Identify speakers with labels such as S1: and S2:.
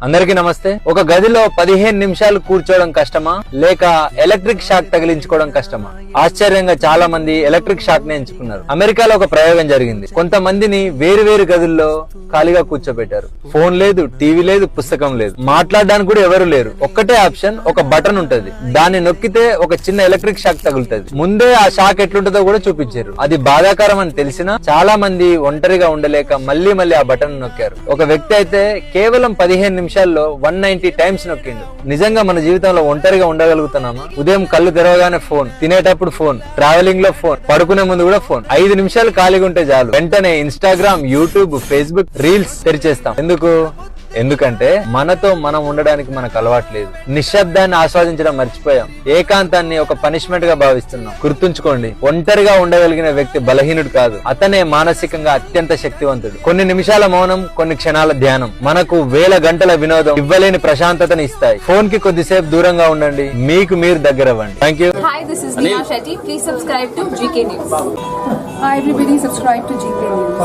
S1: అందరికీ నమస్తే. ఒక గదిలో 15 నిమిషాలు కూర్చోవడం కష్టమా లేక ఎలక్ట్రిక్ షాక్ తగిలించుకోవడం కష్టమా? ఆశ్చర్యంగా చాలా మంది ఎలక్ట్రిక్ షాక్ ని ఎంచుకున్నారు. అమెరికాలో ఒక ప్రయోగం జరిగింది. కొంతమందిని వేరు వేరు గదుల్లో ఖాళీగా కూర్చోబెట్టారు. ఫోన్ లేదు, టీవీ లేదు, పుస్తకం లేదు, మాట్లాడడానికి కూడా ఎవరు లేరు. ఒక్కటే ఆప్షన్, ఒక బటన్ ఉంటది. దాన్ని నొక్కితే ఒక చిన్న ఎలక్ట్రిక్ షాక్ తగులుతుంది. ముందే ఆ షాక్ ఎట్లుంటుందో కూడా చూపించారు. అది బాధాకరం అని తెలిసినా చాలా మంది ఒంటరిగా ఉండలేక మళ్ళీ ఆ బటన్ నొక్కారు. ఒక వ్యక్తి అయితే కేవలం 15 నిమిషాల్లో 190 టైమ్స్ నొక్కిండు. నిజంగా మన జీవితంలో ఒంటరిగా ఉండగలుగుతున్నామా? ఉదయం కళ్ళు తెరవగానే ఫోన్, తినేటప్పుడు ఫోన్, ట్రావెలింగ్ లో ఫోన్, పడుకునే ముందు కూడా ఫోన్. 5 నిమిషాలు ఖాళీగా ఉంటే చాలు, వెంటనే ఇన్స్టాగ్రామ్, యూట్యూబ్, ఫేస్బుక్ రీల్స్ తెరిచేస్తాం. ఎందుకంటే మనతో మనం ఉండడానికి మనకు అలవాటు లేదు. నిశ్శబ్దాన్ని ఆస్వాదించడం మర్చిపోయాం. ఏకాంతాన్ని ఒక పనిష్మెంట్ గా భావిస్తున్నాం. గుర్తుంచుకోండి, ఒంటరిగా ఉండగలిగిన వ్యక్తి బలహీనుడు కాదు, అతనే మానసికంగా అత్యంత శక్తివంతుడు. కొన్ని నిమిషాల మౌనం, కొన్ని క్షణాల ధ్యానం మనకు వేల గంటల వినోదం ఇవ్వలేని ప్రశాంతతని ఇస్తాయి. ఫోన్ కి కొద్దిసేపు దూరంగా ఉండండి, మీకు మీరు దగ్గర అవ్వండి. Thank you.
S2: Hi, this is Neha Shetty. Please subscribe to GK News.
S3: Hi everybody, subscribe to GK News.